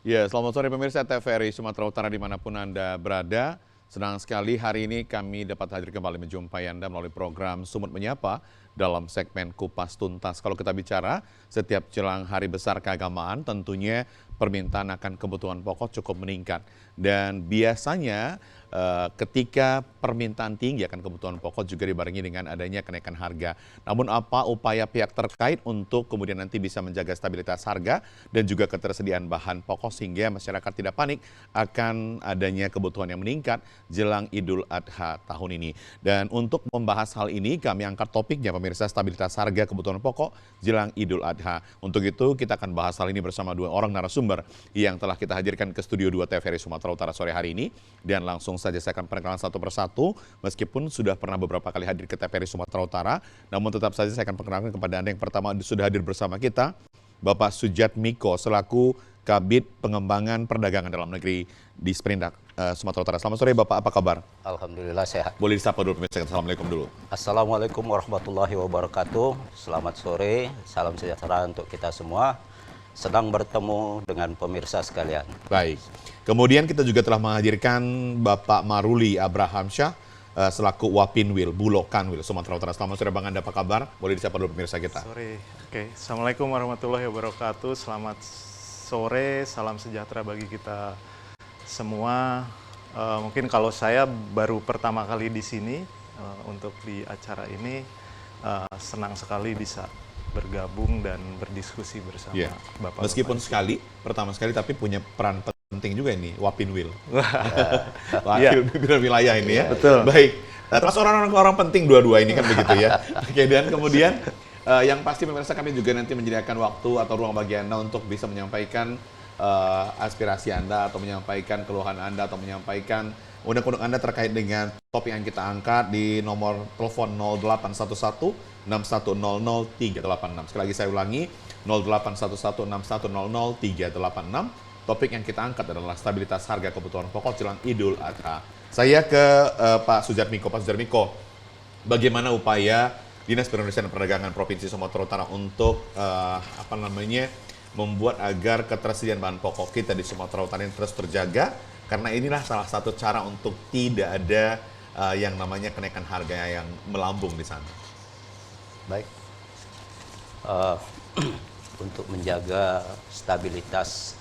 Ya, selamat sore pemirsa TVRI Sumatera Utara dimanapun Anda berada. Senang sekali hari ini kami dapat hadir kembali menjumpai Anda melalui program Sumut Menyapa dalam segmen Kupas Tuntas. Kalau kita bicara setiap jelang hari besar keagamaan tentunya permintaan akan kebutuhan pokok cukup meningkat. Dan biasanya ketika permintaan tinggi akan kebutuhan pokok juga dibarengi dengan adanya kenaikan harga. Namun apa upaya pihak terkait untuk kemudian nanti bisa menjaga stabilitas harga dan juga ketersediaan bahan pokok sehingga masyarakat tidak panik akan adanya kebutuhan yang meningkat jelang Idul Adha tahun ini. Dan untuk membahas hal ini kami angkat topiknya pemirsa stabilitas harga kebutuhan pokok jelang Idul Adha. Untuk itu kita akan bahas hal ini bersama dua orang narasumber yang telah kita hadirkan ke studio 2 TVRI Sumatera Utara sore hari ini. Dan langsung saja saya akan perkenalkan satu persatu meskipun sudah pernah beberapa kali hadir ke TVRI Sumatera Utara. Namun tetap saja saya akan perkenalkan kepada Anda yang pertama sudah hadir bersama kita Bapak Sujatmiko selaku Kabid Pengembangan Perdagangan Dalam Negeri di Sperindak Sumatera Utara. Selamat sore Bapak, apa kabar? Alhamdulillah sehat. Boleh disapa dulu pemirsa. Assalamualaikum dulu. Assalamualaikum warahmatullahi wabarakatuh. Selamat sore, salam sejahtera untuk kita semua. Sedang bertemu dengan pemirsa sekalian. Baik. Kemudian kita juga telah menghadirkan Bapak Maruli Abrahamsyah selaku Wapinwil, Bulog Kanwil Sumatera Utara. Selamat sore Bang Anda, apa kabar? Boleh disapa dulu pemirsa kita. Sore. Oke. Assalamualaikum warahmatullahi wabarakatuh. Selamat sore, salam sejahtera bagi kita semua. Mungkin kalau saya baru pertama kali di sini untuk di acara ini, senang sekali bisa bergabung dan berdiskusi bersama Bapak. Meskipun pertama sekali tapi punya peran penting juga ini Wapinwil. Wakil pimpinan wilayah ini ya. Betul. Baik. Terus orang penting dua-dua ini kan begitu ya. Oke, dan kemudian yang pasti pemirsa kami juga nanti menyediakan waktu atau ruang bagi Anda untuk bisa menyampaikan aspirasi Anda atau menyampaikan keluhan Anda atau menyampaikan undang-undang Anda terkait dengan topik yang kita angkat di nomor telepon 0811 6100 386. Sekali lagi saya ulangi 0811 6100 386. Topik yang kita angkat adalah stabilitas harga kebutuhan pokok jelang Idul Adha. Saya ke Pak Sujatmiko. Pak Sujatmiko, bagaimana upaya Dinas Perindustrian dan Perdagangan Provinsi Sumatera Utara untuk membuat agar ketersediaan bahan pokok kita di Sumatera Utara ini terus terjaga, karena inilah salah satu cara untuk tidak ada yang namanya kenaikan harga yang melambung di sana. Baik. Untuk menjaga stabilitas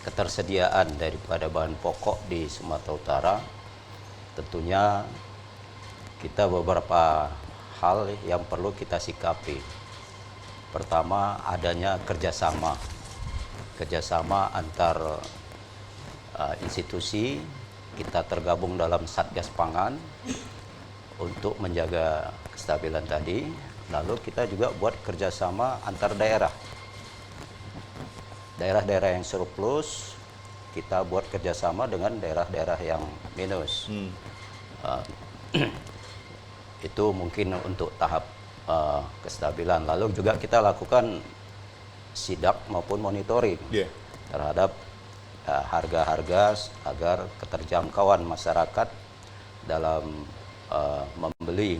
ketersediaan daripada bahan pokok di Sumatera Utara, tentunya kita beberapa hal yang perlu kita sikapi. Pertama, adanya kerjasama antar institusi. Kita tergabung dalam Satgas Pangan untuk menjaga kestabilan tadi. Lalu kita juga buat kerjasama antar daerah. Daerah-daerah yang surplus, kita buat kerjasama dengan daerah-daerah yang minus. Itu mungkin untuk tahap kestabilan. Lalu juga kita lakukan sidak maupun monitoring terhadap harga-harga agar keterjangkauan masyarakat dalam membeli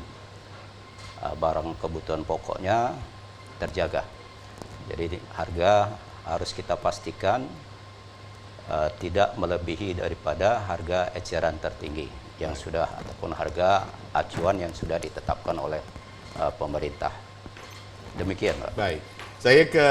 barang kebutuhan pokoknya terjaga. Jadi harga harus kita pastikan tidak melebihi daripada harga eceran tertinggi yang sudah ataupun harga acuan yang sudah ditetapkan oleh pemerintah. Demikian, Pak. Baik. Saya ke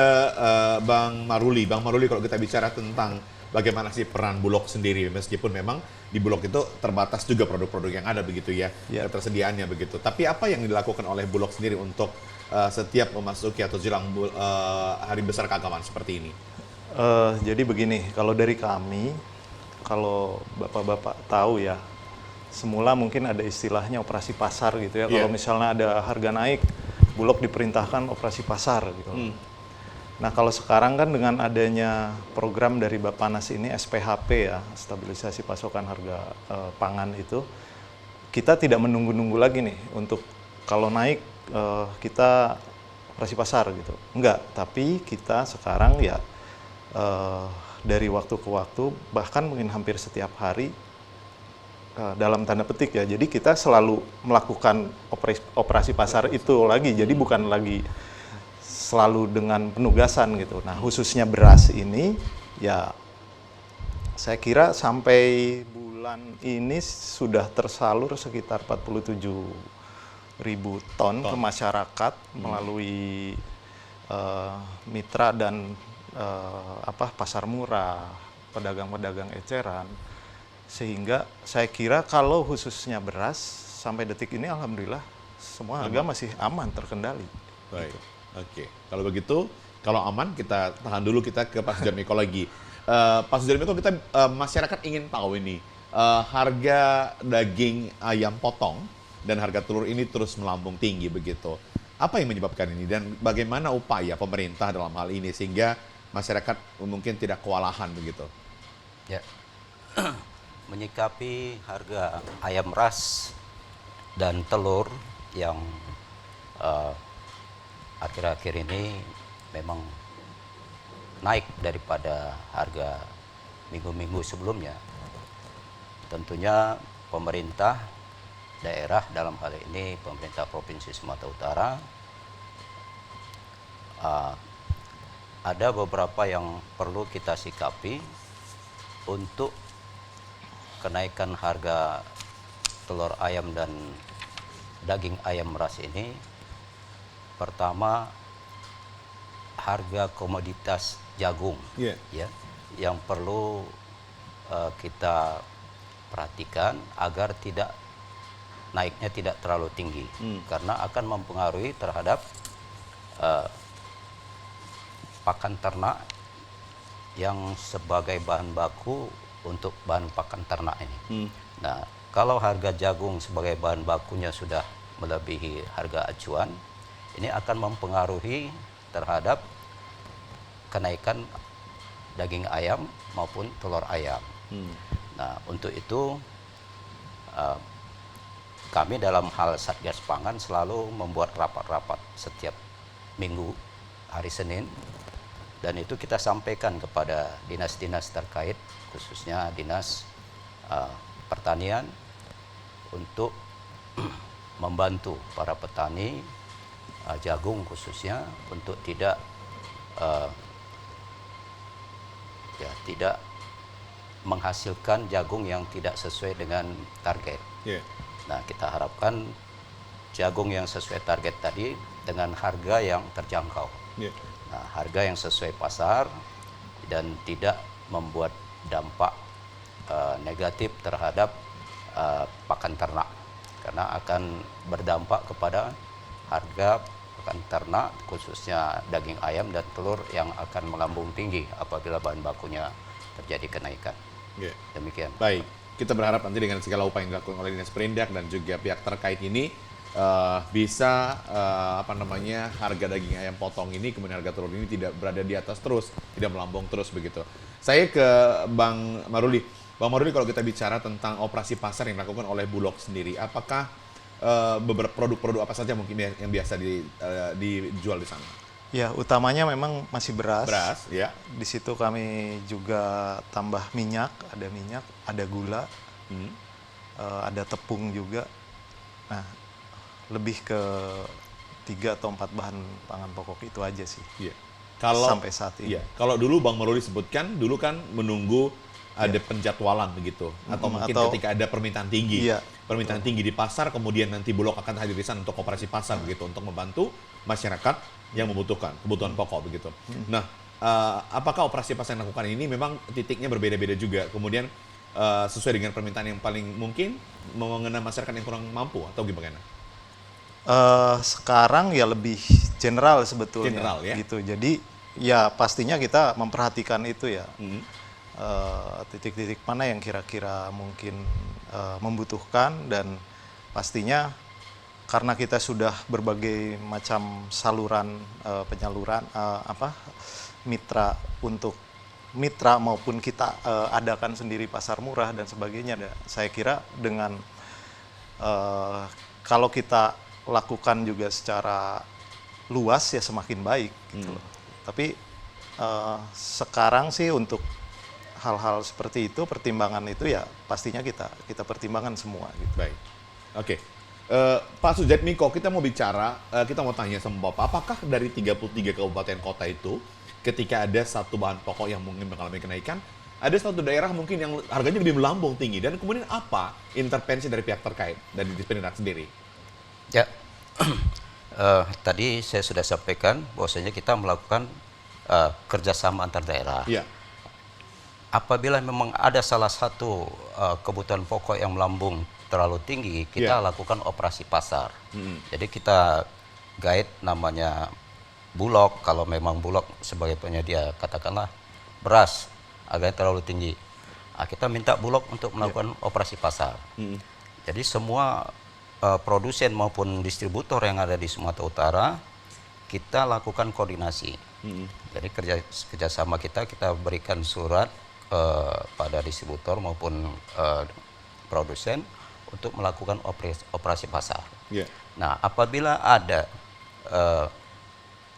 Bang Maruli. Bang Maruli, kalau kita bicara tentang bagaimana sih peran Bulog sendiri, meskipun memang di Bulog itu terbatas juga produk-produk yang ada begitu ya, ketersediaannya begitu. Tapi apa yang dilakukan oleh Bulog sendiri untuk setiap memasuki atau jelang hari besar keagamaan seperti ini? Jadi begini, kalau dari kami, kalau Bapak-Bapak tahu ya, semula mungkin ada istilahnya operasi pasar gitu ya. Kalau misalnya ada harga naik, Bulog diperintahkan operasi pasar gitu. Nah, kalau sekarang kan dengan adanya program dari Bappenas ini SPHP ya, stabilisasi pasokan harga pangan itu, kita tidak menunggu-nunggu lagi nih untuk kalau naik kita operasi pasar gitu. Enggak, tapi kita sekarang ya dari waktu ke waktu, bahkan mungkin hampir setiap hari dalam tanda petik ya. Jadi kita selalu melakukan operasi pasar itu lagi. Jadi bukan lagi selalu dengan penugasan gitu. Nah, khususnya beras ini ya saya kira sampai bulan ini sudah tersalur sekitar 47.000 ton ke masyarakat melalui mitra dan pasar murah, pedagang-pedagang eceran. Sehingga saya kira kalau khususnya beras sampai detik ini alhamdulillah semua harga masih aman, terkendali. Baik, oke. Kalau begitu, kalau aman kita tahan dulu, kita ke Pak Sujatmiko lagi. Pak Sujatmiko, kita masyarakat ingin tahu ini harga daging ayam potong dan harga telur ini terus melambung tinggi begitu. Apa yang menyebabkan ini dan bagaimana upaya pemerintah dalam hal ini sehingga masyarakat mungkin tidak kewalahan begitu? Ya, menyikapi harga ayam ras dan telur yang akhir-akhir ini memang naik daripada harga minggu-minggu sebelumnya. Tentunya pemerintah daerah, dalam hal ini pemerintah Provinsi Sumatera Utara, ada beberapa yang perlu kita sikapi untuk kenaikan harga telur ayam dan daging ayam ras ini. Pertama, harga komoditas jagung, ya, yang perlu kita perhatikan agar naiknya tidak terlalu tinggi, karena akan mempengaruhi terhadap pakan ternak yang sebagai bahan baku untuk bahan pakan ternak ini. Nah, kalau harga jagung sebagai bahan bakunya sudah melebihi harga acuan, ini akan mempengaruhi terhadap kenaikan daging ayam maupun telur ayam. Nah, untuk itu kami dalam hal Satgas Pangan selalu membuat rapat-rapat setiap minggu hari Senin, dan itu kita sampaikan kepada dinas-dinas terkait, khususnya dinas pertanian, untuk membantu para petani jagung khususnya untuk tidak menghasilkan jagung yang tidak sesuai dengan target. Nah, kita harapkan jagung yang sesuai target tadi dengan harga yang terjangkau. Nah, harga yang sesuai pasar dan tidak membuat dampak negatif terhadap pakan ternak, karena akan berdampak kepada harga pakan ternak khususnya daging ayam dan telur yang akan melambung tinggi apabila bahan bakunya terjadi kenaikan. Demikian. Baik, kita berharap nanti dengan segala upaya yang dilakukan oleh Dinas Perindak dan juga pihak terkait ini bisa harga daging ayam potong ini, kemudian harga telur ini tidak berada di atas terus, tidak melambung terus begitu. Saya ke Bang Maruli. Bang Maruli, kalau kita bicara tentang operasi pasar yang dilakukan oleh Bulog sendiri, apakah beberapa produk-produk apa saja mungkin yang biasa dijual di sana? Ya, utamanya memang masih beras. Beras, ya. Di situ kami juga tambah minyak, ada gula, ada tepung juga. Nah, lebih ke 3 atau 4 bahan pangan pokok itu aja sih. Sampai saat ini. Kalau dulu Bang Maruli sebutkan, dulu kan menunggu ada penjadwalan begitu, atau mungkin ketika ada permintaan tinggi, permintaan tinggi di pasar, kemudian nanti Bulog akan hadir di sana untuk operasi pasar begitu, untuk membantu masyarakat yang membutuhkan kebutuhan pokok begitu. Nah, apakah operasi pasar yang dilakukan ini memang titiknya berbeda-beda juga, kemudian sesuai dengan permintaan yang paling mungkin mengenai masyarakat yang kurang mampu atau gimana? Sekarang ya lebih general sebetulnya, gitu. Jadi ya pastinya kita memperhatikan itu ya. Titik-titik mana yang kira-kira mungkin membutuhkan, dan pastinya karena kita sudah berbagai macam saluran penyaluran mitra maupun kita adakan sendiri pasar murah dan sebagainya. Saya kira dengan kalau kita lakukan juga secara luas ya semakin baik gitu loh. Tapi sekarang sih untuk hal-hal seperti itu, pertimbangan itu ya pastinya kita pertimbangkan semua gitu. Baik. Oke. Pak Sujatmiko, kita mau bicara, kita mau tanya sama Bapak, apakah dari 33 kabupaten kota itu ketika ada satu bahan pokok yang mungkin mengalami kenaikan, ada suatu daerah mungkin yang harganya lebih melambung tinggi, dan kemudian apa intervensi dari pihak terkait dari Dispendidak sendiri? Ya, tadi saya sudah sampaikan bahwasanya kita melakukan kerjasama antar daerah. Ya. Apabila memang ada salah satu kebutuhan pokok yang melambung terlalu tinggi, kita lakukan operasi pasar. Jadi kita guide namanya Bulog, kalau memang Bulog sebagai penyedia katakanlah beras harganya terlalu tinggi, kita minta Bulog untuk melakukan operasi pasar. Jadi semua produsen maupun distributor yang ada di Sumatera Utara kita lakukan koordinasi. Jadi kerjasama kita berikan surat pada distributor maupun produsen untuk melakukan operasi pasar. Nah, apabila ada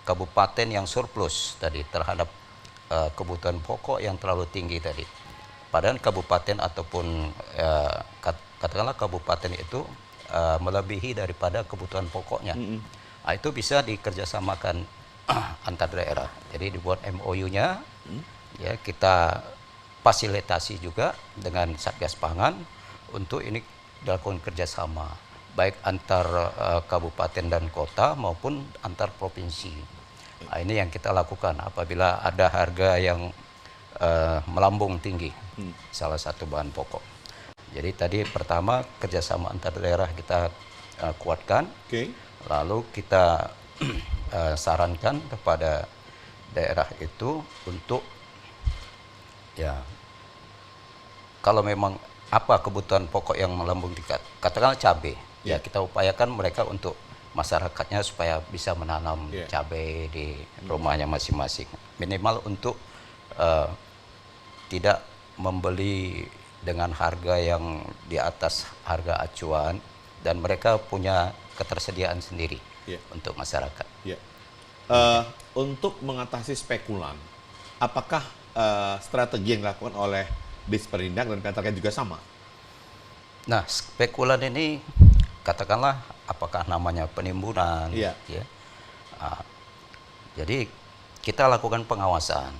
kabupaten yang surplus tadi terhadap kebutuhan pokok yang terlalu tinggi tadi, padahal kabupaten ataupun katakanlah kabupaten itu melebihi daripada kebutuhan pokoknya, nah, itu bisa dikerjasamakan antar daerah. Jadi dibuat MOU-nya, ya kita fasilitasi juga dengan Satgas Pangan untuk ini dilakukan kerjasama baik antar kabupaten dan kota maupun antar provinsi. Nah, ini yang kita lakukan apabila ada harga yang melambung tinggi salah satu bahan pokok. Jadi tadi pertama kerjasama antar daerah kita kuatkan, lalu kita sarankan kepada daerah itu untuk ya kalau memang apa kebutuhan pokok yang melambung tingkat, katakanlah cabai, ya kita upayakan mereka untuk masyarakatnya supaya bisa menanam cabai di rumahnya masing-masing. Minimal untuk tidak membeli dengan harga yang di atas harga acuan dan mereka punya ketersediaan sendiri untuk masyarakat. Untuk mengatasi spekulan, apakah strategi yang dilakukan oleh Dispendidak dan pihak terkait juga sama? Nah, spekulan ini katakanlah apakah namanya penimbunan, ya. Jadi kita lakukan pengawasan,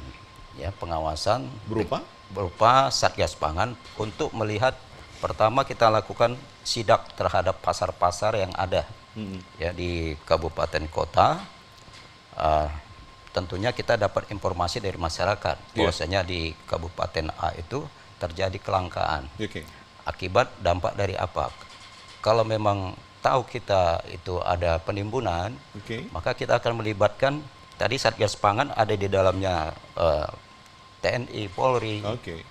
ya pengawasan berupa Satgas Pangan untuk melihat pertama kita lakukan sidak terhadap pasar-pasar yang ada ya di kabupaten kota. Tentunya kita dapat informasi dari masyarakat bahwasanya di kabupaten A itu terjadi kelangkaan. Akibat dampak dari apa? Kalau memang tahu kita itu ada penimbunan, maka kita akan melibatkan tadi Satgas Pangan ada di dalamnya TNI, Polri,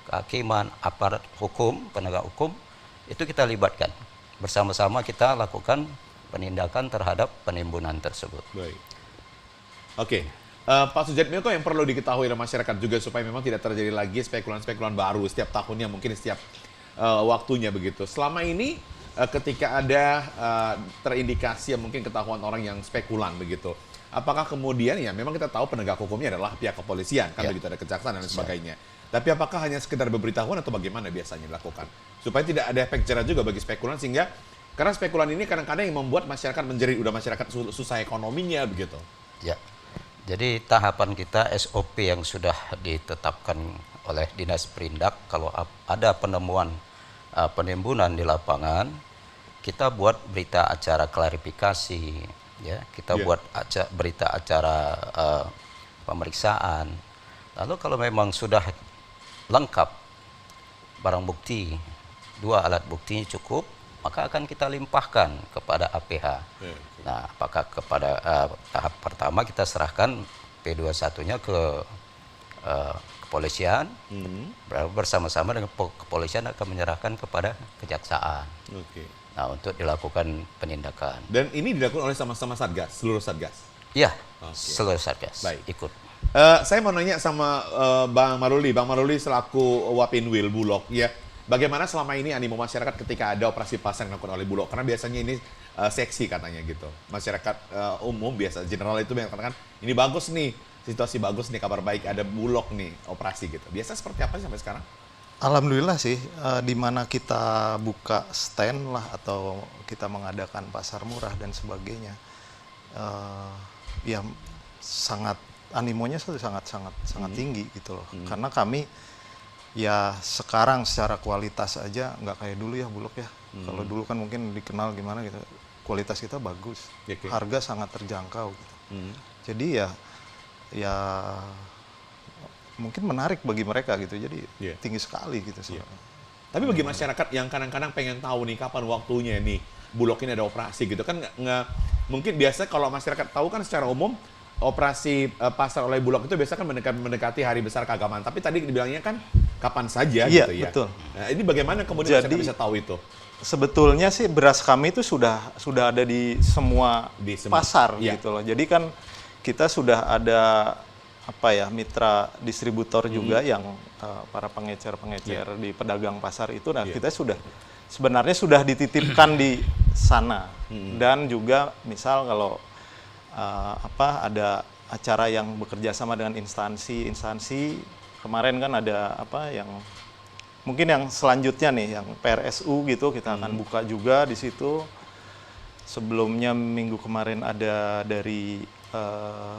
kehakiman, aparat hukum, penegak hukum, itu kita libatkan. Bersama-sama kita lakukan penindakan terhadap penimbunan tersebut. Pak Sujatmiko, yang perlu diketahui oleh masyarakat juga supaya memang tidak terjadi lagi spekulan-spekulan baru setiap tahunnya, mungkin setiap waktunya begitu. Selama ini ketika ada terindikasi yang mungkin ketahuan orang yang spekulan begitu, apakah kemudian ya memang kita tahu penegak hukumnya adalah pihak kepolisian kan begitu, ada kejaksaan dan sebagainya. Tapi apakah hanya sekedar pemberitahuan atau bagaimana biasanya dilakukan supaya tidak ada efek jera juga bagi spekulan, sehingga karena spekulan ini kadang-kadang yang membuat masyarakat menjerit, udah masyarakat susah ekonominya begitu. Ya. Jadi tahapan kita SOP yang sudah ditetapkan oleh Dinas Perindak, kalau ada penemuan penimbunan di lapangan, kita buat berita acara klarifikasi, ya kita buat berita acara pemeriksaan. Lalu kalau memang sudah lengkap barang bukti, 2 alat buktinya cukup, maka akan kita limpahkan kepada APH. Nah, apakah kepada tahap pertama kita serahkan P21-nya ke kepolisian, bersama-sama dengan kepolisian akan menyerahkan kepada kejaksaan. Nah, untuk dilakukan penindakan. Dan ini dilakukan oleh sama-sama Satgas, seluruh Satgas? Iya, seluruh Satgas ikut. Saya mau nanya sama Bang Maruli. Bang Maruli selaku Wapinwil Bulog, ya, bagaimana selama ini animo masyarakat ketika ada operasi pasar yang dilakukan oleh Bulog? Karena biasanya ini seksi katanya gitu. Masyarakat umum biasa, general itu yang katakan, ini bagus nih, situasi bagus nih, kabar baik, ada Bulog nih, operasi gitu. Biasa seperti apa sih sampai sekarang? Alhamdulillah sih, di mana kita buka stand lah atau kita mengadakan pasar murah dan sebagainya, ya sangat animonya sangat tinggi gitu loh. Karena kami ya sekarang secara kualitas aja nggak kayak dulu ya Bulog ya. Kalau dulu kan mungkin dikenal gimana gitu, kualitas kita bagus, harga sangat terjangkau gitu. Jadi ya mungkin menarik bagi mereka gitu, jadi tinggi sekali gitu sebenarnya. Tapi bagi masyarakat yang kadang-kadang pengen tahu nih kapan waktunya nih Bulog ini ada operasi gitu kan, nggak mungkin biasa kalau masyarakat tahu kan secara umum operasi pasar oleh Bulog itu biasa kan mendekati hari besar keagamaan, tapi tadi dibilangnya kan kapan saja gitu ya. Betul. Nah, ini bagaimana kemudian masyarakat bisa tahu itu? Sebetulnya sih beras kami itu sudah ada di semua pasar gitu loh. Jadi kan kita sudah ada mitra distributor juga yang para pengecer-pengecer di pedagang pasar itu. Nah, kita sebenarnya sudah dititipkan di sana. Dan juga misal kalau ada acara yang bekerja sama dengan instansi kemarin kan ada yang mungkin yang selanjutnya nih yang PRSU gitu, kita akan buka juga di situ. Sebelumnya minggu kemarin ada dari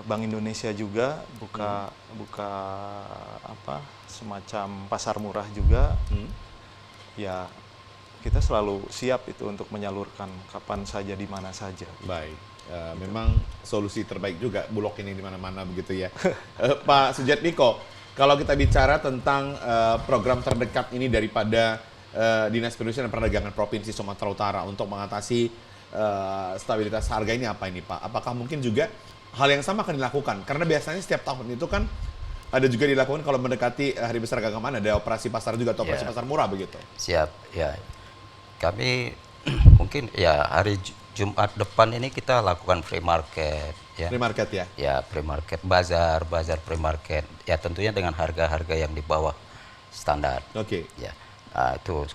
Bank Indonesia juga buka semacam pasar murah juga. Ya kita selalu siap itu untuk menyalurkan kapan saja di mana saja. Baik. Memang solusi terbaik juga Bulog ini di mana-mana begitu ya. Pak Sujatmiko, kalau kita bicara tentang program terdekat ini daripada Dinas Perindustrian dan Perdagangan Provinsi Sumatera Utara untuk mengatasi stabilitas harga ini apa ini Pak? Apakah mungkin juga hal yang sama akan dilakukan? Karena biasanya setiap tahun itu kan ada juga dilakukan kalau mendekati hari besar keagamaan, ada operasi pasar juga atau operasi pasar murah begitu? Siap, ya. Kami mungkin ya hari Jumat depan ini kita lakukan free market. Ya. Free market ya? Ya, free market, bazar free market. Ya tentunya dengan harga-harga yang di bawah standar. Oke. Ya, nah, itu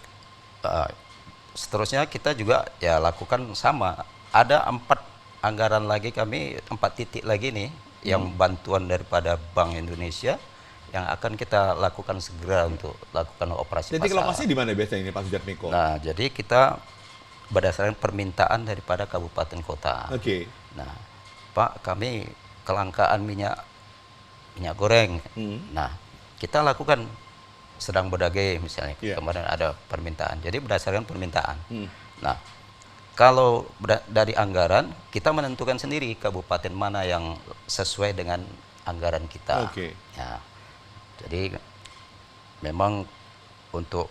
seterusnya kita juga ya lakukan sama. Ada 4 anggaran lagi kami, 4 titik lagi nih yang bantuan daripada Bank Indonesia yang akan kita lakukan segera untuk lakukan operasi titik pasar. lokasi di mana biasanya ini Pak Sujatmiko? Nah, jadi kita berdasarkan permintaan daripada kabupaten kota. Oke. Nah, Pak, kami kelangkaan minyak goreng. Nah, kita lakukan sedang berdagai misalnya. Kemarin ada permintaan. Jadi berdasarkan permintaan. Nah, kalau dari anggaran kita menentukan sendiri kabupaten mana yang sesuai dengan anggaran kita. Ya. Jadi memang untuk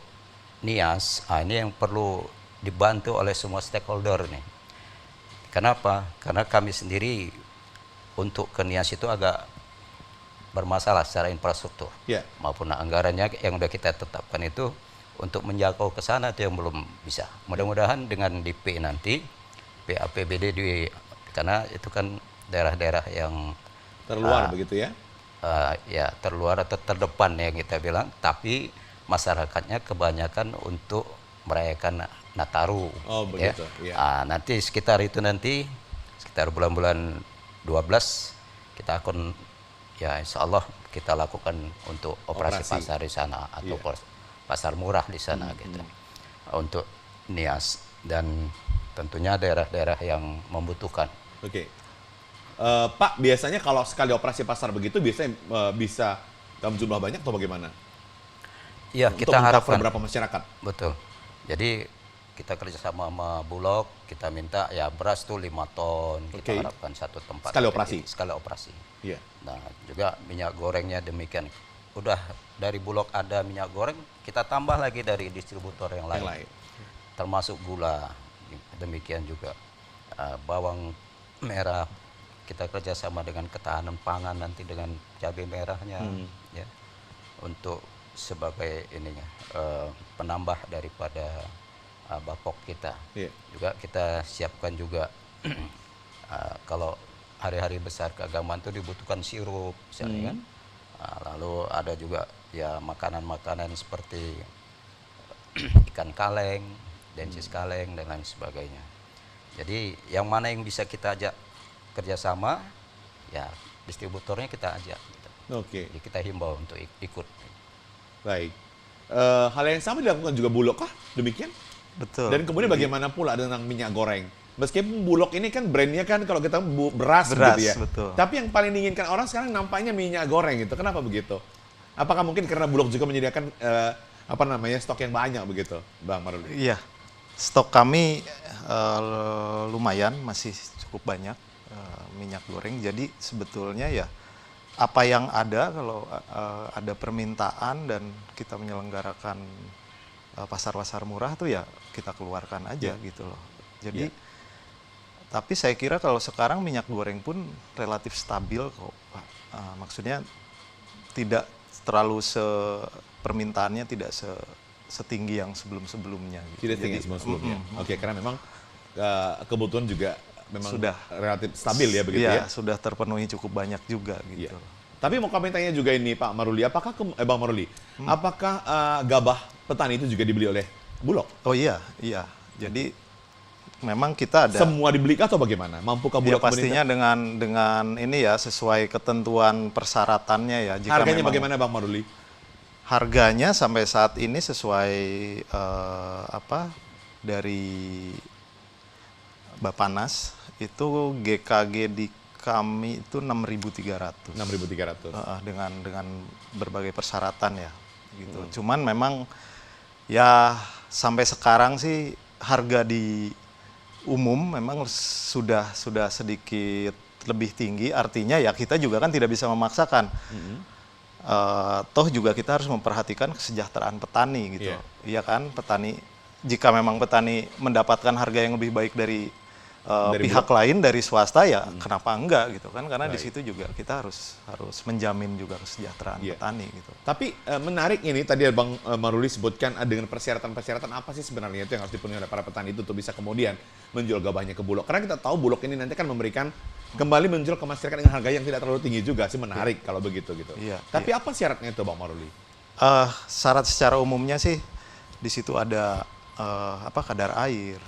NIAS, ini yang perlu dibantu oleh semua stakeholder nih. Kenapa? Karena kami sendiri untuk ke NIAS itu agak bermasalah secara infrastruktur maupun anggarannya yang udah kita tetapkan itu untuk menjangkau ke sana itu yang belum bisa. Mudah-mudahan dengan DP nanti PAPBD karena itu kan daerah-daerah yang terluar begitu ya? Ya terluar atau terdepan yang kita bilang, tapi masyarakatnya kebanyakan untuk merayakan Nataru. Oh begitu. Ya. Nanti sekitar bulan-bulan 12 kita akan ya insya Allah kita lakukan untuk operasi pasar di sana atau pasar murah di sana gitu. Untuk NIAS dan tentunya daerah-daerah yang membutuhkan. Oke. Pak, biasanya kalau sekali operasi pasar begitu biasanya bisa dalam jumlah banyak atau bagaimana? Iya, kita harapkan berapa masyarakat? Betul. Jadi kita kerjasama sama Bulog, kita minta ya beras tuh 5 ton, kita harapkan 1 tempat. Sekali operasi. Iya. Nah, juga minyak gorengnya demikian. Udah dari Bulog ada minyak goreng, kita tambah lagi dari distributor yang lain. Termasuk gula, demikian juga bawang merah. Kita kerjasama dengan ketahanan pangan nanti dengan cabai merahnya, ya, untuk sebagai ininya penambah daripada bapok kita. Juga kita siapkan juga kalau hari-hari besar keagamaan itu dibutuhkan sirup misalnya kan. Lalu ada juga ya makanan-makanan seperti ikan kaleng, densis kaleng dan lain sebagainya. Jadi yang mana yang bisa kita ajak kerjasama, ya distributornya kita ajak. Gitu. Jadi kita himbau untuk ikut. Baik. Hal yang sama dilakukan juga Bulog kah? Demikian? Betul. Dan kemudian bagaimana pula tentang minyak goreng? Meskipun Bulog ini kan brandnya kan kalau kita beras gitu ya. Betul. Tapi yang paling diinginkan orang sekarang nampaknya minyak goreng gitu. Kenapa begitu? Apakah mungkin karena Bulog juga menyediakan stok yang banyak begitu, Bang Maruli? Iya, stok kami lumayan, masih cukup banyak minyak goreng. Jadi sebetulnya ya apa yang ada, kalau ada permintaan dan kita menyelenggarakan pasar-pasar murah tuh ya kita keluarkan aja gitu loh. Jadi tapi saya kira kalau sekarang minyak goreng pun relatif stabil kok, Pak. Maksudnya tidak terlalu permintaannya tidak setinggi yang sebelum-sebelumnya. Gitu. Tidak tinggi sebelum-sebelumnya. Oke, karena memang kebutuhan juga memang sudah relatif stabil ya begitu ya? Sudah terpenuhi cukup banyak juga gitu. Tapi mau kami tanya juga ini Pak Maruli, apakah Bang Maruli, apakah gabah petani itu juga dibeli oleh Bulog? Oh iya. Jadi memang kita ada. Semua dibeli atau bagaimana? Mampukah Bulog? Ya pastinya dengan ini ya sesuai ketentuan persyaratannya ya. Jika harganya bagaimana Bang Maruli? Harganya sampai saat ini sesuai dari Bapanas itu GKG di kami itu 6.300. 6.300. Dengan berbagai persyaratan ya gitu. Cuman memang ya sampai sekarang sih harga di umum memang sudah sedikit lebih tinggi, artinya ya kita juga kan tidak bisa memaksakan. Toh juga kita harus memperhatikan kesejahteraan petani gitu. Iya kan, petani jika memang petani mendapatkan harga yang lebih baik dari pihak lain, dari swasta ya kenapa enggak gitu kan, karena di situ juga kita harus menjamin juga kesejahteraan petani gitu. Tapi menarik ini tadi Bang Maruli sebutkan dengan persyaratan apa sih sebenarnya itu yang harus dipenuhi oleh para petani itu untuk bisa kemudian menjual gabahnya ke Bulog, karena kita tahu Bulog ini nanti kan memberikan kembali menjual ke masyarakat dengan harga yang tidak terlalu tinggi juga sih, menarik kalau begitu gitu. Tapi apa syaratnya itu Bang Maruli? Syarat secara umumnya sih di situ ada kadar air,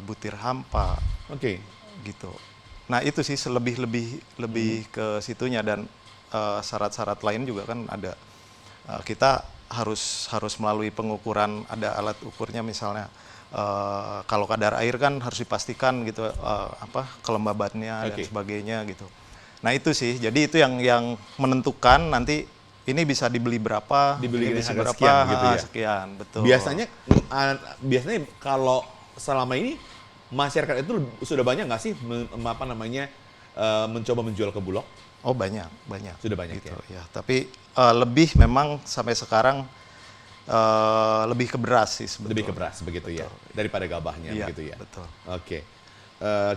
butir hampa, gitu. Nah itu sih lebih ke situnya, dan syarat-syarat lain juga kan ada. Kita harus melalui pengukuran, ada alat ukurnya misalnya. Kalau kadar air kan harus dipastikan gitu, kelembabannya dan sebagainya gitu. Nah itu sih, jadi itu yang menentukan nanti ini bisa dibeli berapa, dibeli ini bisa harga berapa, sekian gitu ya. Sekian, betul. Biasanya kalau selama ini masyarakat itu sudah banyak nggak sih mencoba menjual ke Bulog? Oh banyak. Sudah banyak gitu, ya. Tapi lebih memang sampai sekarang lebih ke beras sih sebetulnya. Lebih ke beras begitu. Betul. Ya, daripada gabahnya begitu ya. Betul. Oke.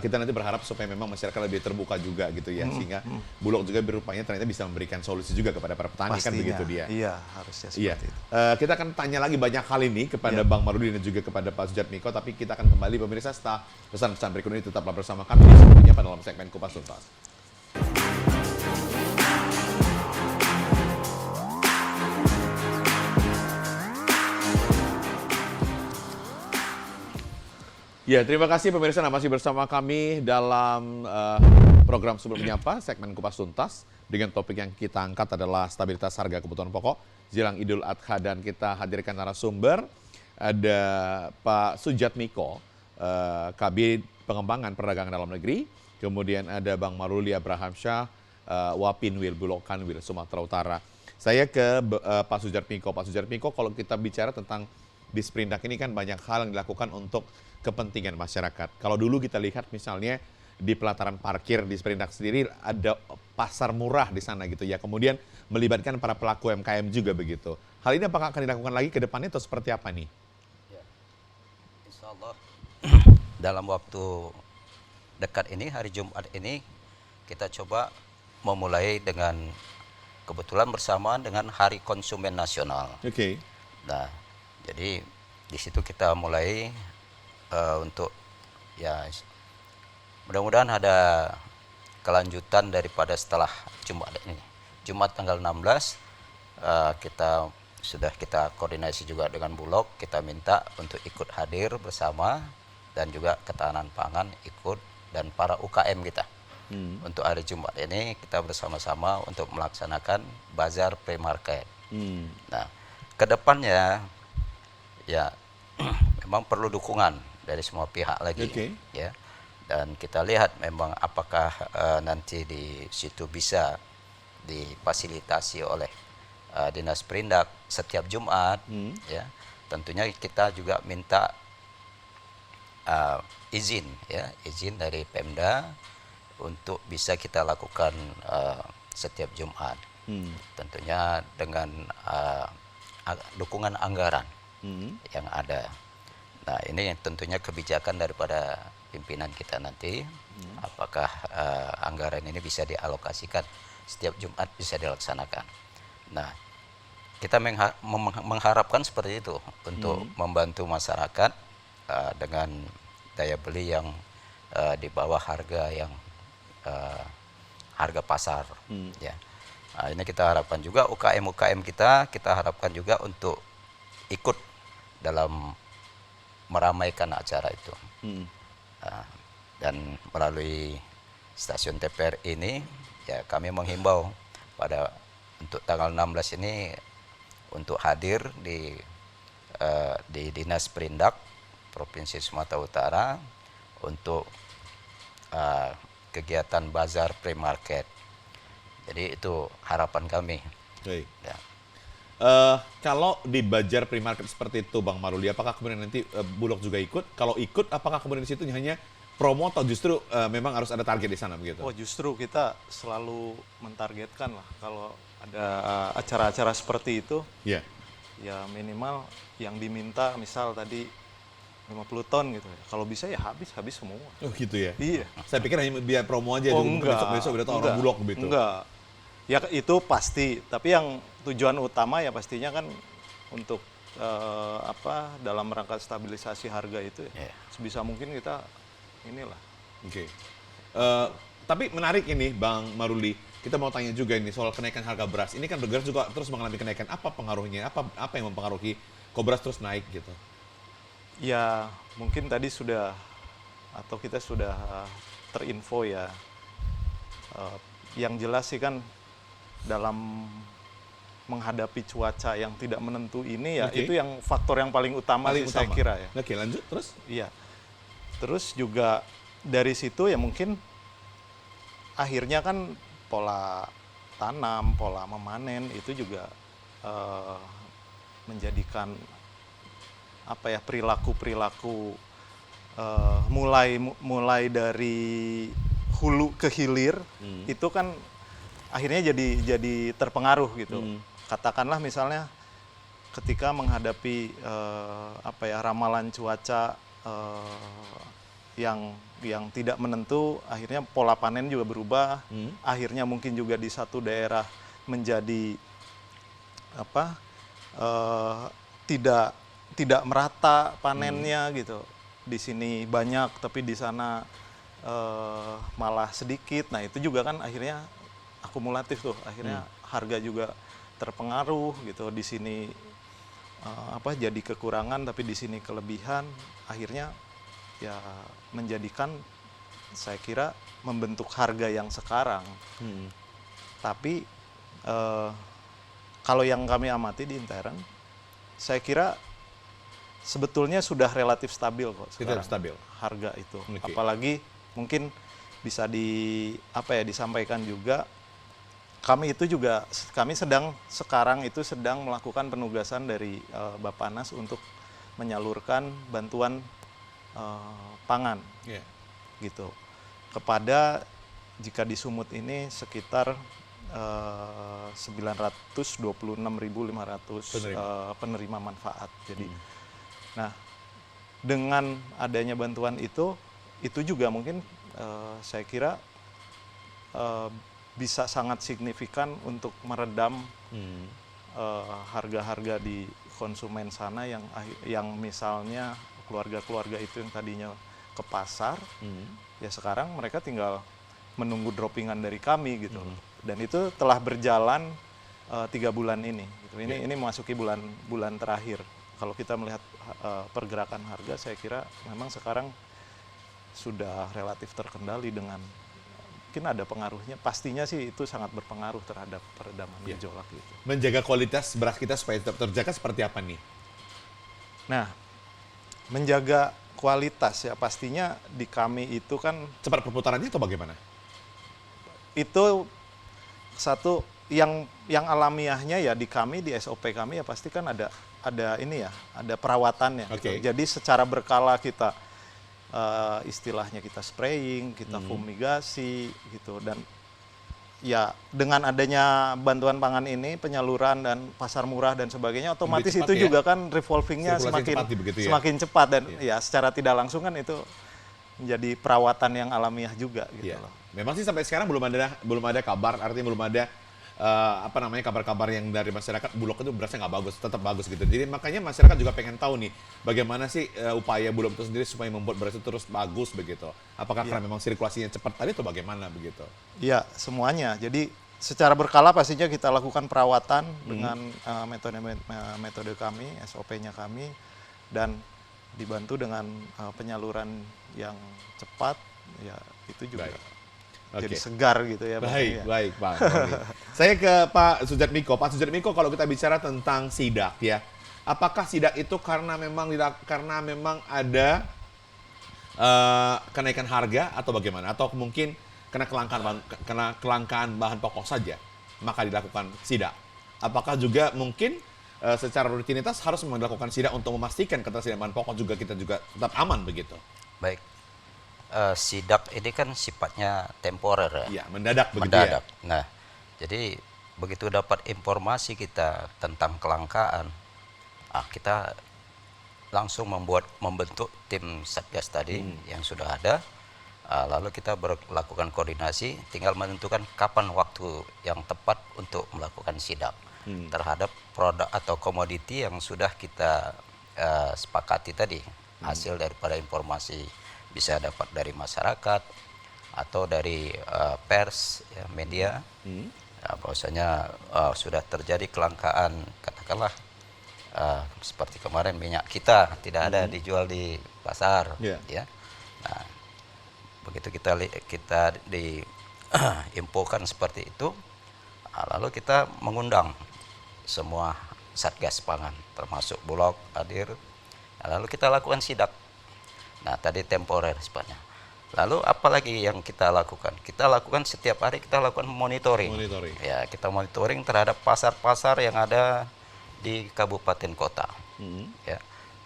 Kita nanti berharap supaya memang masyarakat lebih terbuka juga gitu ya, sehingga Bulog juga berupaya ternyata bisa memberikan solusi juga kepada para petani. Pastinya, kan begitu dia. Iya, harusnya seperti itu. Kita akan tanya lagi banyak hal ini kepada Bang Maruli dan juga kepada Pak Sujatmiko, tapi kita akan kembali pemirsa setelah pesan-pesan berikut ini. Tetaplah bersama kami di Sumut Menyapa dalam segmen Kupas Tuntas. Ya, terima kasih pemirsa masih bersama kami dalam program Sumut Menyapa, segmen Kupas Tuntas. Dengan topik yang kita angkat adalah stabilitas harga kebutuhan pokok jelang Idul Adha, dan kita hadirkan narasumber. Ada Pak Sujatmiko, KB Pengembangan Perdagangan Dalam Negeri. Kemudian ada Bang Maruli Abrahamsyah, Wapinwil Bulog Kanwil Sumatera Utara. Saya ke Pak Sujatmiko. Pak Sujatmiko, kalau kita bicara tentang Disperindak ini kan banyak hal yang dilakukan untuk kepentingan masyarakat. Kalau dulu kita lihat misalnya di pelataran parkir Disperindak sendiri ada pasar murah di sana gitu ya. Kemudian melibatkan para pelaku UMKM juga begitu. Hal ini apakah akan dilakukan lagi ke depannya atau seperti apa nih? Ya, insya Allah dalam waktu dekat ini, hari Jumat ini, kita coba memulai dengan kebetulan bersamaan dengan Hari Konsumen Nasional. Nah, jadi di situ kita mulai untuk ya mudah-mudahan ada kelanjutan daripada setelah Jumat ini. Jumat tanggal 16 kita koordinasi juga dengan Bulog, kita minta untuk ikut hadir bersama, dan juga ketahanan pangan ikut, dan para UKM kita. Untuk hari Jumat ini kita bersama-sama untuk melaksanakan bazar pre-market. Nah, kedepannya ya memang perlu dukungan dari semua pihak lagi, ya. Dan kita lihat memang apakah nanti di situ bisa difasilitasi oleh Dinas Perindak setiap Jumat, ya tentunya kita juga minta izin dari Pemda untuk bisa kita lakukan setiap Jumat. Tentunya dengan dukungan anggaran yang ada. Nah, ini tentunya kebijakan daripada pimpinan kita nanti. Apakah anggaran ini bisa dialokasikan setiap Jumat bisa dilaksanakan. Nah, kita mengharapkan seperti itu untuk membantu masyarakat dengan daya beli yang di bawah harga yang harga pasar, ya. Nah, ini kita harapkan juga UKM kita harapkan juga untuk ikut dalam meramaikan acara itu. Dan melalui stasiun TPR ini, ya kami menghimbau untuk tanggal 16 ini untuk hadir di Dinas Perindak Provinsi Sumatera Utara untuk kegiatan bazar pre-market. Jadi itu harapan kami. Baik. Ya. Kalau di bazar pre-market seperti itu, Bang Maruli, apakah kemudian nanti Bulog juga ikut? Kalau ikut, apakah kemudian di situ hanya promo atau justru memang harus ada target di sana begitu? Oh, justru kita selalu mentargetkan lah kalau ada acara-acara seperti itu. Iya. Ya minimal yang diminta misal tadi 50 ton gitu ya. Kalau bisa ya habis semua. Oh gitu ya? Iya. Saya pikir hanya biar promo aja, besok udah tahu orang Bulog gitu. Enggak. Ya itu pasti, tapi yang tujuan utama ya pastinya kan untuk dalam rangka stabilisasi harga itu ya. Sebisa mungkin kita inilah. Oke. Tapi menarik ini Bang Maruli, kita mau tanya juga ini soal kenaikan harga beras. Ini kan beras juga terus mengalami kenaikan. Apa pengaruhnya? Apa yang mempengaruhi kok beras terus naik gitu? Ya mungkin tadi kita sudah terinfo ya. Yang jelas sih kan dalam menghadapi cuaca yang tidak menentu ini ya, itu yang faktor yang paling utama saya kira ya. Oke, lanjut terus? Iya. Terus juga dari situ ya mungkin akhirnya kan pola tanam, pola memanen itu juga menjadikan perilaku mulai dari hulu ke hilir itu kan akhirnya jadi terpengaruh gitu. Katakanlah misalnya ketika menghadapi ramalan cuaca yang tidak menentu, akhirnya pola panen juga berubah. Akhirnya mungkin juga di satu daerah menjadi tidak merata panennya gitu. Di sini banyak tapi di sana malah sedikit. Nah, itu juga kan akhirnya akumulatif tuh. Akhirnya harga juga terpengaruh gitu. Di sini jadi kekurangan tapi di sini kelebihan. Akhirnya ya menjadikan saya kira membentuk harga yang sekarang. Tapi kalau yang kami amati di intern, saya kira sebetulnya sudah relatif stabil kok sekarang. Stabil. Harga itu. Okay. Apalagi mungkin bisa disampaikan juga, kami sedang melakukan penugasan dari Bappenas untuk menyalurkan bantuan pangan, gitu, kepada jika di Sumut ini sekitar 926.500 penerima manfaat. Jadi, nah dengan adanya bantuan itu juga mungkin saya kira bisa sangat signifikan untuk meredam harga-harga di konsumen sana yang misalnya keluarga-keluarga itu yang tadinya ke pasar, ya sekarang mereka tinggal menunggu droppingan dari kami gitu. Dan itu telah berjalan 3 bulan ini. Gitu. Ini memasuki bulan terakhir. Kalau kita melihat pergerakan harga, saya kira memang sekarang sudah relatif terkendali dengan mungkin ada pengaruhnya. Pastinya sih itu sangat berpengaruh terhadap peredaman gejolak itu. Menjaga kualitas beras kita supaya tetap terjaga seperti apa nih? Nah, menjaga kualitas ya pastinya di kami itu kan cepat perputarannya atau bagaimana? Itu satu yang alamiahnya ya di kami, di SOP kami ya pasti kan ada ini ya, ada perawatannya. Okay. Gitu. Jadi secara berkala kita istilahnya kita spraying, kita fumigasi gitu, dan ya dengan adanya bantuan pangan ini, penyaluran dan pasar murah dan sebagainya, otomatis itu ya? juga kan revolvingnya semakin cepat dan ya secara tidak langsung kan itu menjadi perawatan yang alamiah juga gitu loh. Memang sih sampai sekarang belum ada kabar, artinya belum ada kabar-kabar yang dari masyarakat Bulog itu berasnya nggak bagus, tetap bagus gitu. Jadi makanya masyarakat juga pengen tahu nih bagaimana sih upaya Bulog itu sendiri supaya membuat beras itu terus bagus begitu. Apakah karena memang sirkulasinya cepat tadi atau bagaimana begitu? Iya, semuanya. Jadi secara berkala pastinya kita lakukan perawatan dengan metode kami, SOP-nya kami, dan dibantu dengan penyaluran yang cepat. Ya itu juga. Jadi segar gitu ya. Baik Pak. Saya ke Pak Sudjatmiko. Pak Sudjatmiko, kalau kita bicara tentang sidak ya, apakah sidak itu karena memang ada kenaikan harga atau bagaimana? Atau mungkin karena kelangkaan bahan pokok saja maka dilakukan sidak? Apakah juga mungkin secara rutinitas harus melakukan sidak untuk memastikan ketersediaan bahan pokok juga kita juga tetap aman begitu? Baik. Sidak ini kan sifatnya temporer ya. Iya, mendadak begitu ya. Nah, jadi begitu dapat informasi kita tentang kelangkaan, kita langsung membentuk tim Satgas tadi yang sudah ada. Lalu kita melakukan koordinasi, tinggal menentukan kapan waktu yang tepat untuk melakukan sidak terhadap produk atau komoditi yang sudah kita sepakati tadi, hasil daripada informasi bisa dapat dari masyarakat atau dari pers, ya, media. Bahwasanya sudah terjadi kelangkaan, katakanlah seperti kemarin minyak kita tidak ada dijual di pasar, ya. Nah, begitu kita diinfokan seperti itu, lalu kita mengundang semua Satgas Pangan, termasuk Bulog hadir, lalu kita lakukan sidak. Nah, tadi temporer sifatnya. Lalu apalagi yang kita lakukan? Kita lakukan setiap hari kita lakukan monitoring. Ya, kita monitoring terhadap pasar-pasar yang ada di kabupaten kota. Ya.